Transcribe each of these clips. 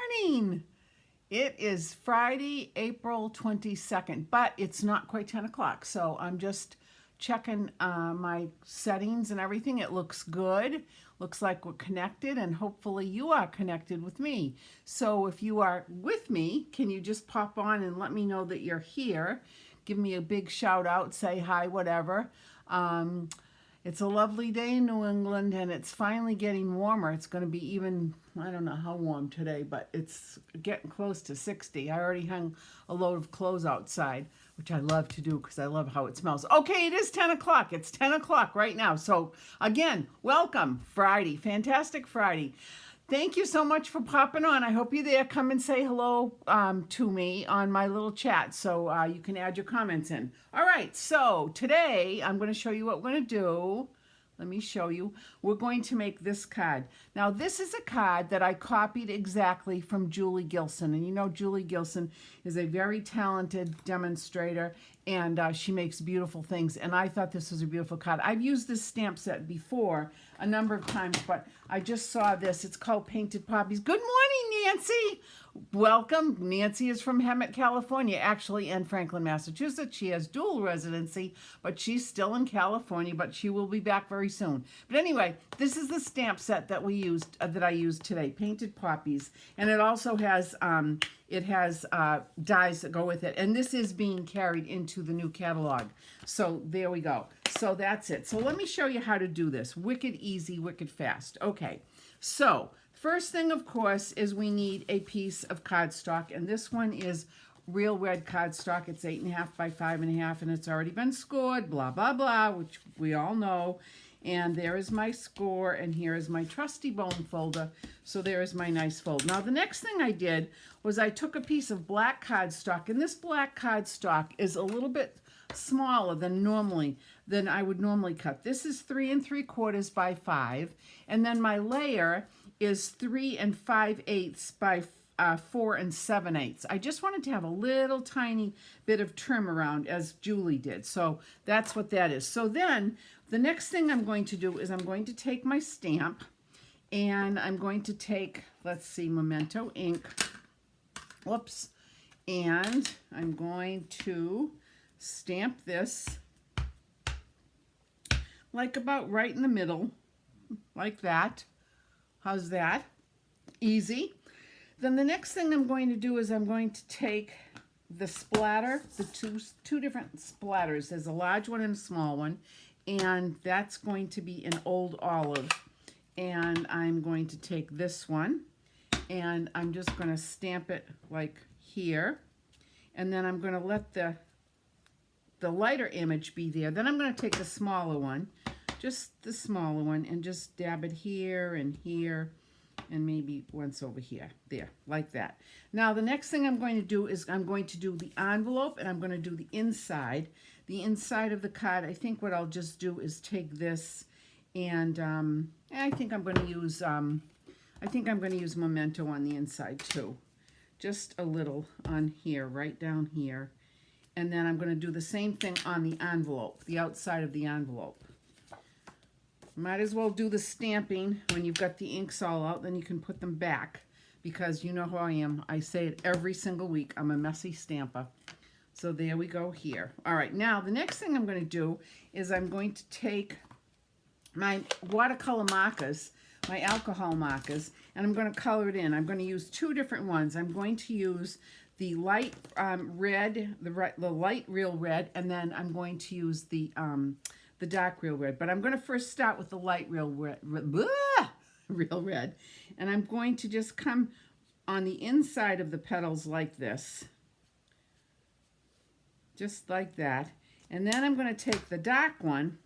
morning. It is Friday, April 22nd, but it's not quite 10 o'clock. So I'm just checking my settings and everything. It looks good. Looks like we're connected, and hopefully you are connected with me. So if you are with me, can you just pop on and let me know that you're here? Give me a big shout out, say hi, whatever. It's a lovely day in New England, and it's finally getting warmer. It's going to be even, I don't know how warm today, but it's getting close to 60. I already hung a load of clothes outside, which I love to do because I love how it smells. Okay, it is 10 o'clock. It's 10 o'clock right now. So again, welcome, Friday. Fantastic Friday. Thank you so much for popping on. I hope you're there. Come and say hello to me on my little chat so you can add your comments in. All right, so today I'm going to show you what we're going to do. Let me show you. We're going to make this card. Now, this is a card that I copied exactly from Julie Gilson. And you know Julie Gilson is a very talented demonstrator, and she makes beautiful things. And I thought this was a beautiful card. I've used this stamp set before a number of times, but I just saw this. It's called Painted Poppies. Good morning, Nancy. Welcome. Nancy is from Hemet, California, actually, and Franklin, Massachusetts. She has dual residency, but she's still in California, but she will be back very soon. But anyway, this is the stamp set that we used, that I used today, Painted Poppies, and it also has dies that go with it, and this is being carried into the new catalog. So there we go. So that's it. So let me show you how to do this. Wicked easy, wicked fast. Okay, so first thing, of course, is we need a piece of cardstock, and this one is real red cardstock. It's 8.5 by 5.5, and it's already been scored, blah, blah, blah, which we all know. And there is my score, and here is my trusty bone folder. So there is my nice fold. Now, the next thing I did was I took a piece of black cardstock, and this black cardstock is a little bit smaller than I would normally cut. This is 3 3/4 by 5, and then my layer is 3 5/8 by 4 7/8. I just wanted to have a little tiny bit of trim around, as Julie did. So that's what that is. So then the next thing I'm going to do is I'm going to take my stamp, and I'm going to take, let's see, Memento ink. Whoops. And I'm going to stamp this like about right in the middle, like that. How's that? Easy. Then the next thing I'm going to do is I'm going to take the splatter, the two different splatters. There's a large one and a small one, and that's going to be an Old Olive. And I'm going to take this one, and I'm just going to stamp it like here. And then I'm going to let the lighter image be there. Then I'm going to take the smaller one, just the smaller one, and just dab it here and here, and maybe once over here, there, like that. Now, the next thing I'm going to do is I'm going to do the envelope, and I'm going to do the inside. The inside of the card, I think what I'll just do is take this, and I think I'm going to use Memento on the inside too. Just a little on here, right down here. And then I'm going to do the same thing on the envelope, the outside of the envelope. Might as well do the stamping when you've got the inks all out, then you can put them back, because you know who I am. I say it every single week. I'm a messy stamper. So there we go here. All right, now the next thing I'm going to do is I'm going to take my watercolor markers, my alcohol markers, and I'm going to color it in. I'm going to use two different ones. I'm going to use the light red, the light real red, and then I'm going to use the dark real red. But I'm going to first start with the light real red, real red, and I'm going to just come on the inside of the petals like this, just like that. And then I'm going to take the dark one,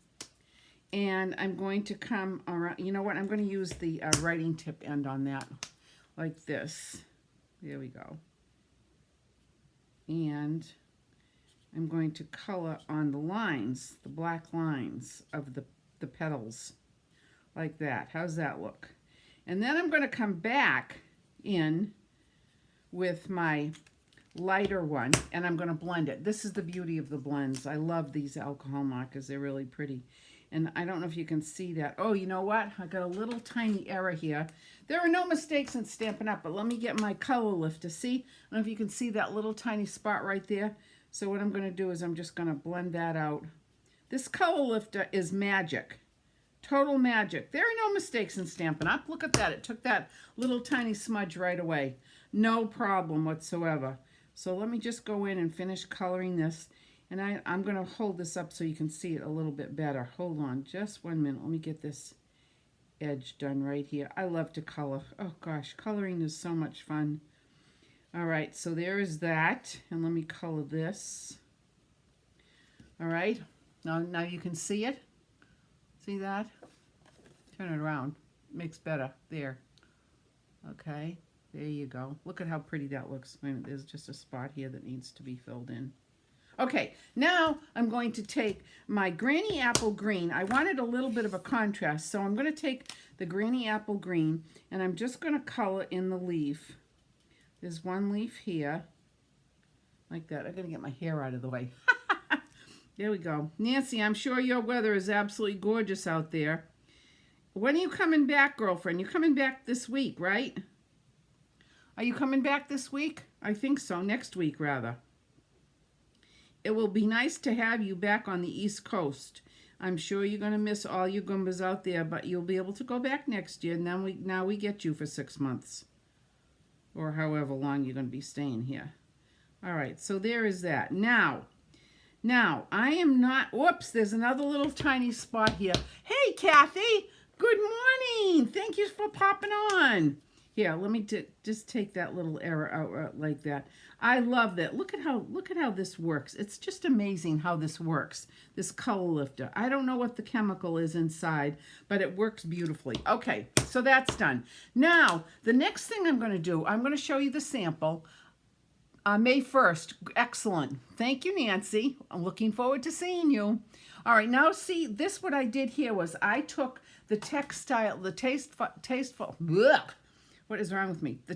and I'm going to come around. You know what? I'm going to use the writing tip end on that, like this. There we go. And I'm going to color on the lines, the black lines of the petals, like that. How's that look? And then I'm going to come back in with my lighter one, and I'm going to blend it. This is the beauty of the blends. I love these alcohol markers. They're really pretty. And I don't know if you can see that. Oh, you know what? I got a little tiny error here. There are no mistakes in Stampin' Up, but let me get my color lifter. See? I don't know if you can see that little tiny spot right there. So what I'm going to do is I'm just going to blend that out. This color lifter is magic. Total magic. There are no mistakes in Stampin' Up. Look at that. It took that little tiny smudge right away. No problem whatsoever. So let me just go in and finish coloring this. And I'm going to hold this up so you can see it a little bit better. Hold on just 1 minute. Let me get this edge done right here. I love to color. Oh gosh, coloring is so much fun. All right, so there is that. And let me color this. All right, now you can see it. See that? Turn it around. Makes better. There. Okay, there you go. Look at how pretty that looks. Wait a minute, there's just a spot here that needs to be filled in. Okay, now I'm going to take my Granny Apple Green. I wanted a little bit of a contrast, so I'm going to take the Granny Apple Green, and I'm just going to color in the leaf. There's one leaf here, like that. I'm going to get my hair out of the way. There we go. Nancy, I'm sure your weather is absolutely gorgeous out there. When are you coming back, girlfriend? You're coming back this week, right? Are you coming back this week? I think so. Next week, rather. It will be nice to have you back on the East Coast. I'm sure you're going to miss all your Goombas out there, but you'll be able to go back next year. And then now we get you for 6 months. Or however long you're going to be staying here. All right, so there is that. Now, I am not... Whoops, there's another little tiny spot here. Hey, Kathy! Good morning! Thank you for popping on. Here, let me just take that little error out like that. I love that. Look at how this works. It's just amazing how this works. This color lifter. I don't know what the chemical is inside, but it works beautifully. Okay, so that's done. Now, the next thing I'm going to do, I'm going to show you the sample. May 1st. Excellent. Thank you, Nancy. I'm looking forward to seeing you. All right, now see, what I did here was I took the textile, the tasteful, blech, what is wrong with me? The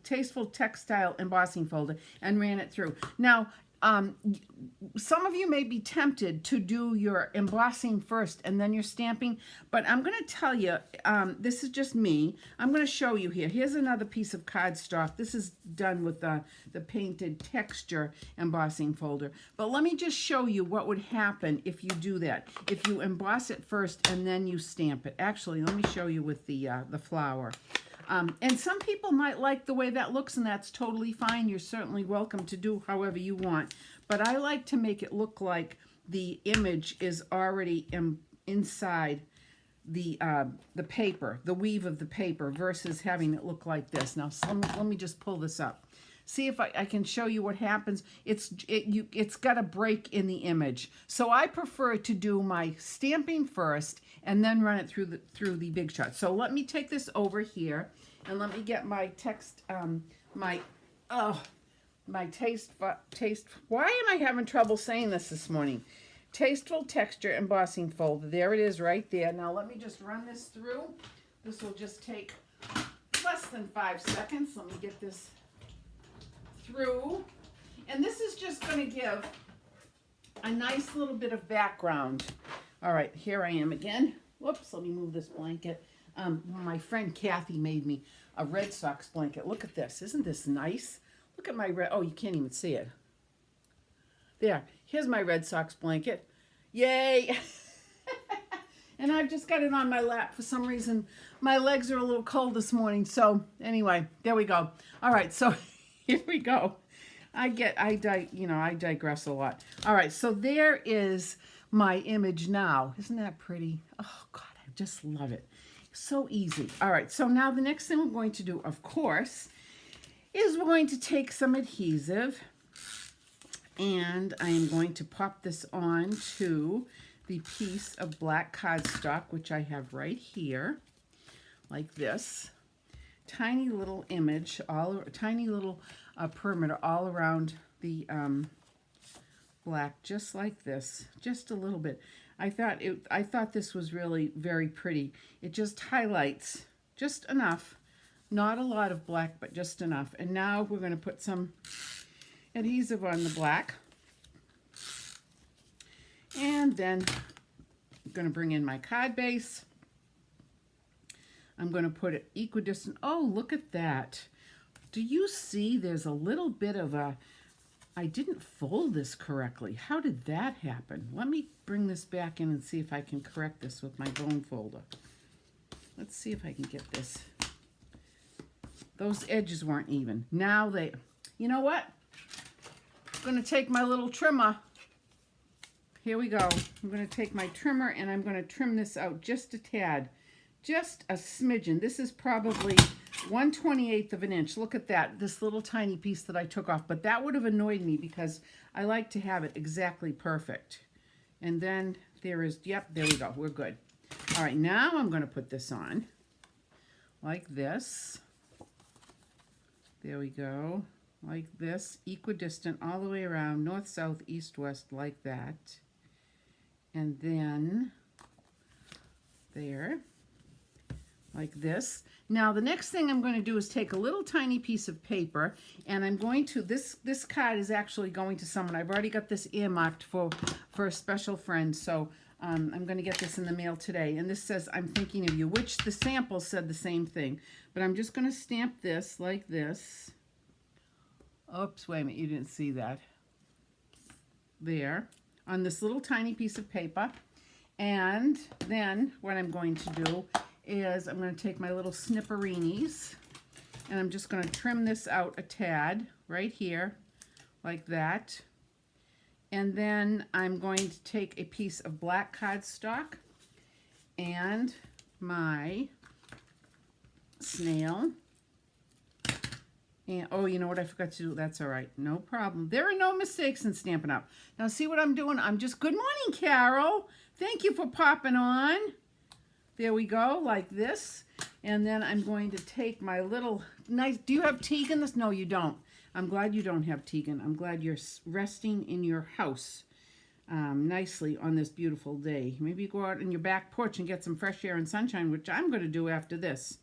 Tasteful Textile embossing folder and ran it through. Now, some of you may be tempted to do your embossing first and then your stamping, but I'm going to tell you, this is just me. I'm going to show you here. Here's another piece of cardstock. This is done with the painted texture embossing folder. But let me just show you what would happen if you do that. If you emboss it first and then you stamp it. Actually, let me show you with the flower. And some people might like the way that looks, and that's totally fine. You're certainly welcome to do however you want. But I like to make it look like the image is already inside the paper, the weave of the paper, versus having it look like this. Now, let me just pull this up. See if I can show you what happens. It's got a break in the image. So I prefer to do my stamping first and then run it through the Big Shot. So let me take this over here and let me get my why am I having trouble saying this morning? Tasteful Texture Embossing Folder. There it is right there. Now let me just run this through. This will just take less than 5 seconds. Let me get this through. And this is just going to give a nice little bit of background. All right, here I am again. Whoops, let me move this blanket. My friend Kathy made me a Red Sox blanket. Look at this. Isn't this nice? Look at my red... Oh, you can't even see it. There. Here's my Red Sox blanket. Yay! And I've just got it on my lap. For some reason, my legs are a little cold this morning. So, anyway, there we go. All right, so here we go. I digress a lot. All right, so there is my image now. Isn't that pretty? Oh, God, I just love it. So easy. All right, so now the next thing we're going to do, of course, is we're going to take some adhesive, and I am going to pop this on to the piece of black cardstock, which I have right here, like this. Tiny little image, tiny little perimeter all around the black, just like this, just a little bit. I thought this was really very pretty. It just highlights just enough, not a lot of black, but just enough. And now we're going to put some adhesive on the black, and then going to bring in my card base. I'm going to put it equidistant. Oh, look at that. Do you see there's a little bit of a, I didn't fold this correctly. How did that happen? Let me bring this back in and see if I can correct this with my bone folder. Let's see if I can get this. Those edges weren't even. Now they, you know what? I'm going to take my little trimmer. Here we go. I'm going to take my trimmer and I'm going to trim this out just a tad. Just a smidgen. This is probably 1/28 of an inch. Look at that, this little tiny piece that I took off. But that would have annoyed me because I like to have it exactly perfect. And then there is, yep, there we go. We're good. All right, now I'm going to put this on like this. There we go. Like this, equidistant all the way around, north, south, east, west, like that. And then there. Like this. Now the next thing I'm going to do is take a little tiny piece of paper and I'm going to, this card is actually going to someone. I've already got this earmarked for a special friend, so I'm going to get this in the mail today. And this says, I'm thinking of you, which the sample said the same thing. But I'm just going to stamp this like this. Oops, wait a minute, you didn't see that. There, on this little tiny piece of paper. And then what I'm going to do is I'm going to take my little snipperinis and I'm just going to trim this out a tad right here like that. And then I'm going to take a piece of black cardstock and my snail. And oh, you know what I forgot to do? That's all right. No problem. There are no mistakes in Stampin' Up. Now see what I'm doing? I'm just, good morning, Carol. Thank you for popping on. There we go, like this. And then I'm going to take my little nice, do you have Tegan this? No, you don't. I'm glad you don't have Tegan. I'm glad you're resting in your house nicely on this beautiful day. Maybe you go out in your back porch and get some fresh air and sunshine, which I'm going to do after this.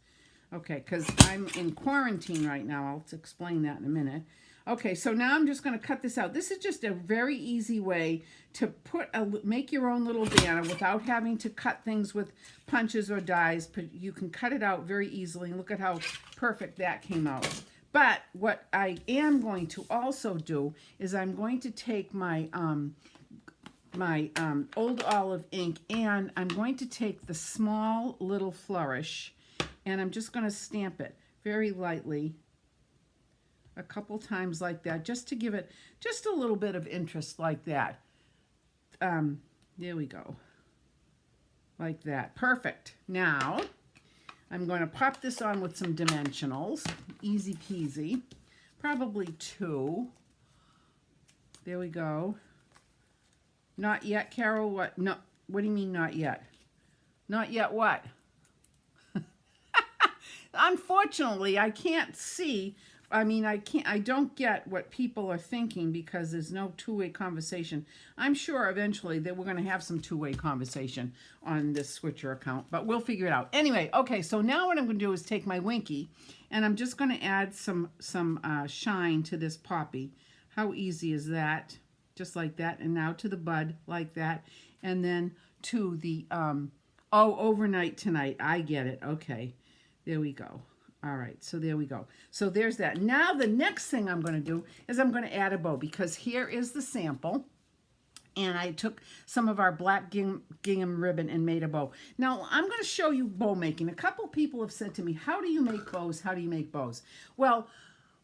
Okay, because I'm in quarantine right now. I'll explain that in a minute. Okay, so now I'm just going to cut this out. This is just a very easy way to make your own little banner without having to cut things with punches or dies. You can cut it out very easily. And look at how perfect that came out. But what I am going to also do is I'm going to take my Old Olive ink and I'm going to take the small little flourish and I'm just going to stamp it very lightly a couple times like that, just to give it just a little bit of interest like that. There we go. Like that. Perfect. Now, I'm going to pop this on with some dimensionals. Easy peasy. Probably 2. There we go. Not yet, Carol? What? No. What do you mean not yet? Not yet what? Unfortunately, I can't see. I mean, I don't get what people are thinking because there's no two-way conversation. I'm sure eventually that we're going to have some two-way conversation on this Switcher account, but we'll figure it out. Anyway, okay, so now what I'm going to do is take my Winky, and I'm just going to add some shine to this poppy. How easy is that? Just like that, and now to the bud like that, and then to the, overnight tonight. I get it. Okay, there we go. All right, so there we go. So there's that. Now the next thing I'm going to do is I'm going to add a bow because here is the sample. And I took some of our black gingham ribbon and made a bow. Now I'm going to show you bow making. A couple people have said to me, how do you make bows? How do you make bows? Well,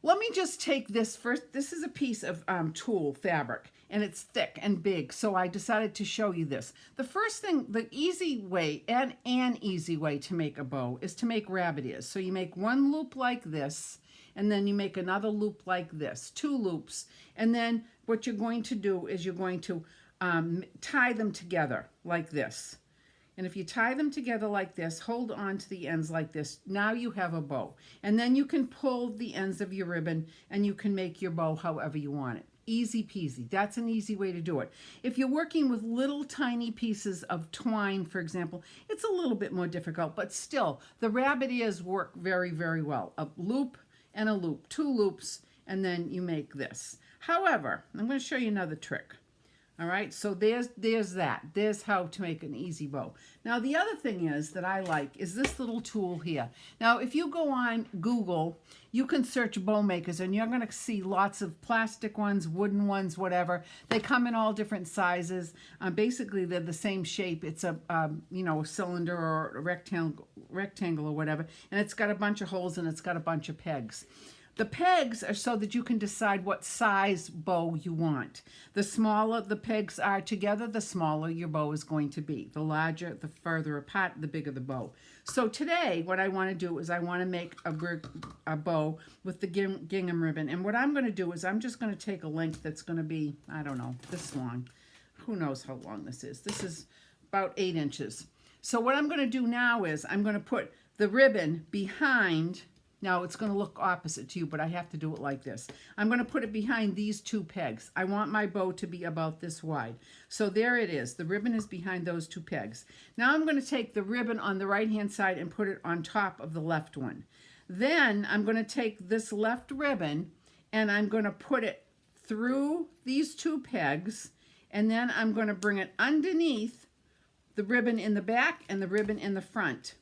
let me just take this first. This is a piece of tulle fabric, and it's thick and big, so I decided to show you this. The first thing, the easy way, and an easy way to make a bow is to make rabbit ears. So you make one loop like this, and then you make another loop like this, 2 loops, and then what you're going to do is you're going to tie them together like this. And if you tie them together like this, hold on to the ends like this, now you have a bow. And then you can pull the ends of your ribbon and you can make your bow however you want it. Easy peasy. That's an easy way to do it. If you're working with little tiny pieces of twine, for example, it's a little bit more difficult, but still, the rabbit ears work very, very well. A loop and a loop, 2 loops, and then you make this. However, I'm going to show you another trick. All right, so there's that. There's how to make an easy bow. Now the other thing is that I like is this little tool here. Now if you go on Google, you can search bow makers and you're going to see lots of plastic ones, wooden ones, whatever. They come in all different sizes. Basically they're the same shape. It's a you know, a cylinder or a rectangle or whatever, and it's got a bunch of holes and it's got a bunch of pegs. The pegs are so that you can decide what size bow you want. The smaller the pegs are together, the smaller your bow is going to be. The larger, the further apart, the bigger the bow. So today, what I want to do is I want to make a bow with the gingham ribbon. And what I'm going to do is I'm just going to take a length that's going to be, I don't know, this long. Who knows how long this is? This is about 8 inches. So what I'm going to do now is I'm going to put the ribbon behind. Now it's going to look opposite to you, but I have to do it like this. I'm going to put it behind these 2 pegs. I want my bow to be about this wide. So there it is. The ribbon is behind those 2 pegs. Now I'm going to take the ribbon on the right-hand side and put it on top of the left one. Then I'm going to take this left ribbon and I'm going to put it through these 2 pegs, and then I'm going to bring it underneath the ribbon in the back and the ribbon in the front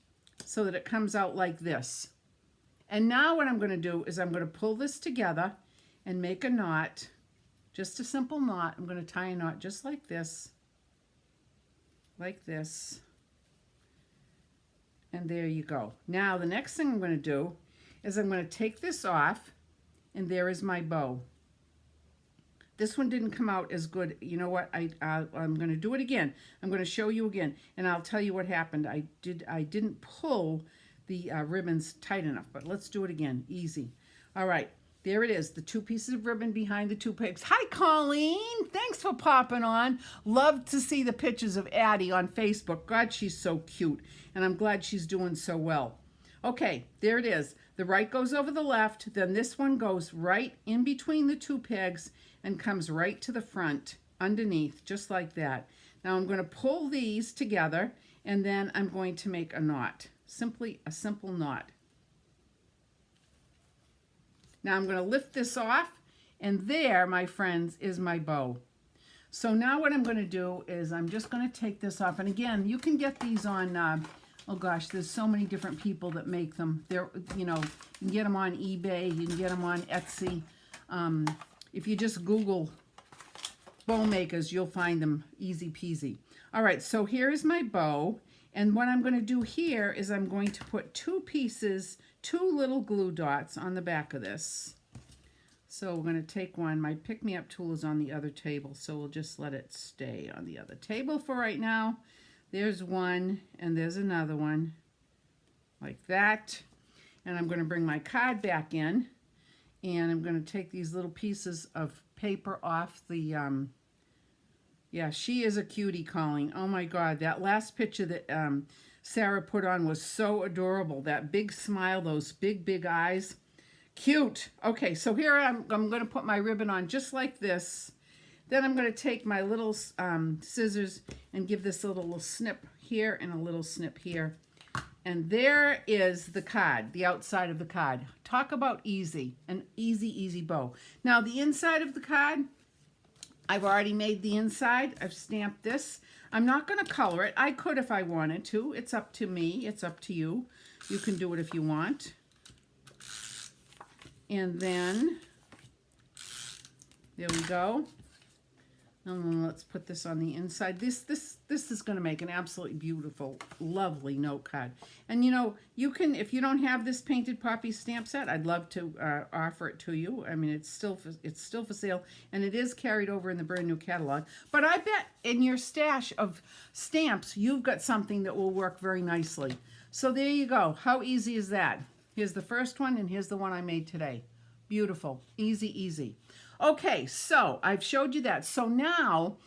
so that it comes out like this. And now what I'm going to do is I'm going to pull this together and make a knot, just a simple knot. I'm going to tie a knot just like this, and there you go. Now the next thing I'm going to do is I'm going to take this off, and there is my bow. This one didn't come out as good. You know what? I'm going to do it again. I'm going to show you again, and I'll tell you what happened. I didn't pull the ribbons tight enough, but let's do it again. Easy. All right, there it is, the 2 pieces of ribbon behind the 2 pegs. Hi, Colleen. Thanks for popping on. Love to see the pictures of Addie on Facebook. God, she's so cute, and I'm glad she's doing so well. Okay, there it is. The right goes over the left, then this one goes right in between the 2 pegs and comes right to the front underneath, just like that. Now I'm going to pull these together, and then I'm going to make a knot. Simply a simple knot. Now I'm going to lift this off, and there, my friends, is my bow. So now what I'm going to do is I'm just going to take this off, and again, you can get these on oh gosh, there's so many different people that make them. They're, you know, you can get them on eBay, you can get them on Etsy. If you just Google bow makers, you'll find them easy peasy. All right, so here is my bow. And what I'm going to do here is I'm going to put 2 pieces, 2 little glue dots on the back of this. So we're going to take one. My pick-me-up tool is on the other table, so we'll just let it stay on the other table for right now. There's one, and there's another one, like that. And I'm going to bring my card back in, and I'm going to take these little pieces of paper off the yeah, she is a cutie, Colleen. Oh my God, that last picture that Sarah put on was so adorable. That big smile, those big eyes. Cute. Okay, so here I'm going to put my ribbon on just like this. Then I'm going to take my little scissors and give this a little snip here and a little snip here. And there is the card, the outside of the card. Talk about easy, an easy bow. Now the inside of the card, I've already made the inside. I've stamped this. I'm not going to color it. I could if I wanted to. It's up to me. It's up to you. You can do it if you want. And then, there we go. And then let's put this on the inside. This is going to make an absolutely beautiful, lovely note card. And you know, you can, if you don't have this Painted Poppy stamp set, I'd love to offer it to you. I mean, it's still for sale, and it is carried over in the brand new catalog. But I bet in your stash of stamps, you've got something that will work very nicely. So there you go. How easy is that? Here's the first one, and here's the one I made today. Beautiful, easy. Okay, so I've showed you that. So now,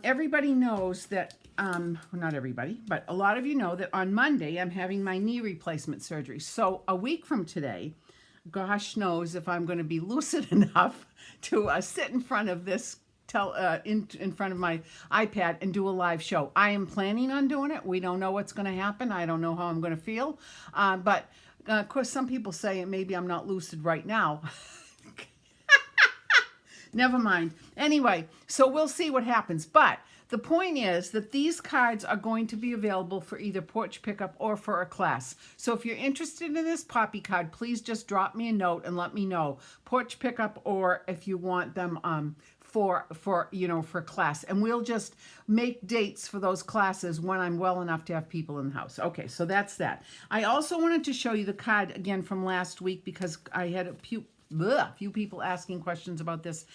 everybody knows that, well, not everybody, but a lot of you know that on Monday I'm having my knee replacement surgery. So a week from today, gosh knows if I'm going to be lucid enough to sit in front of this, in front of my iPad and do a live show. I am planning on doing it. We don't know what's going to happen. I don't know how I'm going to feel, but of course, some people say maybe I'm not lucid right now. never mind. Anyway, so we'll see what happens. But the point is that these cards are going to be available for either porch pickup or for a class. So if you're interested in this Poppy card, please just drop me a note and let me know. Porch pickup, or if you want them for class. And we'll just make dates for those classes when I'm well enough to have people in the house. Okay, so that's that. I also wanted to show you the card again from last week because I had a few people asking questions about this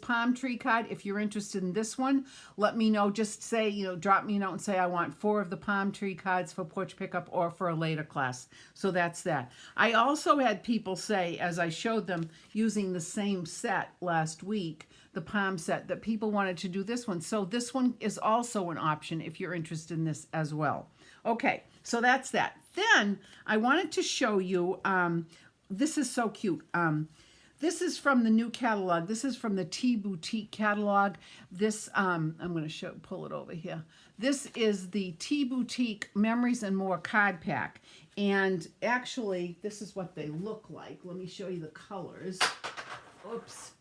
palm tree card. If you're interested in this one, let me know. Just say, drop me a note and say I want 4 of the palm tree cards for porch pickup or for a later class. So that's that. I also had people say, as I showed them using the same set last week, the palm set, that people wanted to do this one. So this one is also an option if you're interested in this as well. Okay, so that's that. Then I wanted to show you, this is so cute. This is from the new catalog. This is from the Tea Boutique catalog. This, I'm going to pull it over here. This is the Tea Boutique Memories and More card pack. And actually, this is what they look like. Let me show you the colors. Oops.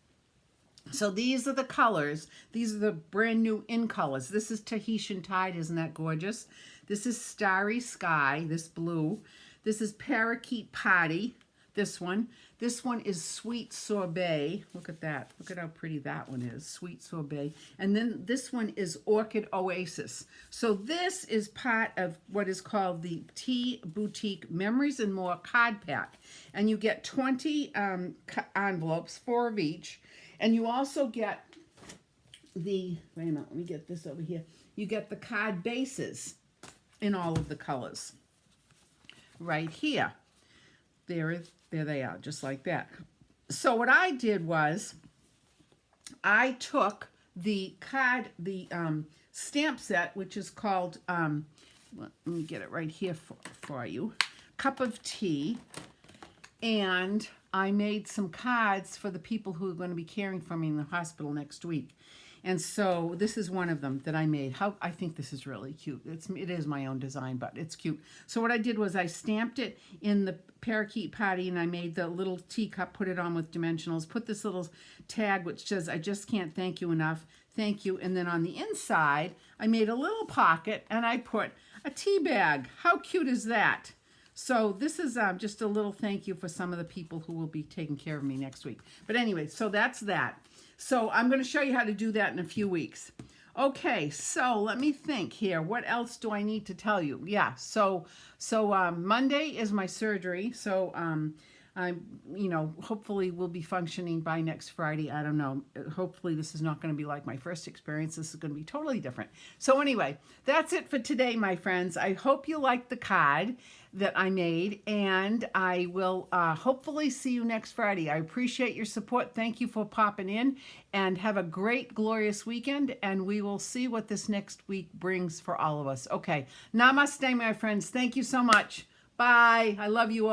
So these are the colors. These are the brand new in colors. This is Tahitian Tide. Isn't that gorgeous? This is Starry Sky, this blue. This is Parakeet Party. This one is Sweet Sorbet. Look at that. Look at how pretty that one is. Sweet Sorbet. And then this one is Orchid Oasis. So this is part of what is called the Tea Boutique Memories and More card pack. And you get 20 envelopes, 4 of each. And you also get the, wait a minute, let me get this over here. You get the card bases in all of the colors. Right here. There they are, just like that. So what I did was, I took the stamp set, which is called, let me get it right here for you, Cup of Tea, and I made some cards for the people who are going to be caring for me in the hospital next week. And so this is one of them that I made. I think this is really cute. It is my own design, but it's cute. So what I did was I stamped it in the Parakeet Party, and I made the little teacup, put it on with dimensionals, put this little tag which says, I just can't thank you enough. Thank you. And then on the inside, I made a little pocket, and I put a tea bag. How cute is that? So this is just a little thank you for some of the people who will be taking care of me next week. But anyway, so that's that. So I'm going to show you how to do that in a few weeks. Okay, so let me think here. What else do I need to tell you? Yeah, so Monday is my surgery. So I'm, hopefully we'll be functioning by next Friday. I don't know. Hopefully this is not going to be like my first experience. This is going to be totally different. So anyway, that's it for today, my friends. I hope you liked the card that I made, and I will hopefully see you next Friday. I appreciate your support. Thank you for popping in, and have a great, glorious weekend, and we will see what this next week brings for all of us. Okay, namaste, my friends. Thank you so much. Bye. I love you all.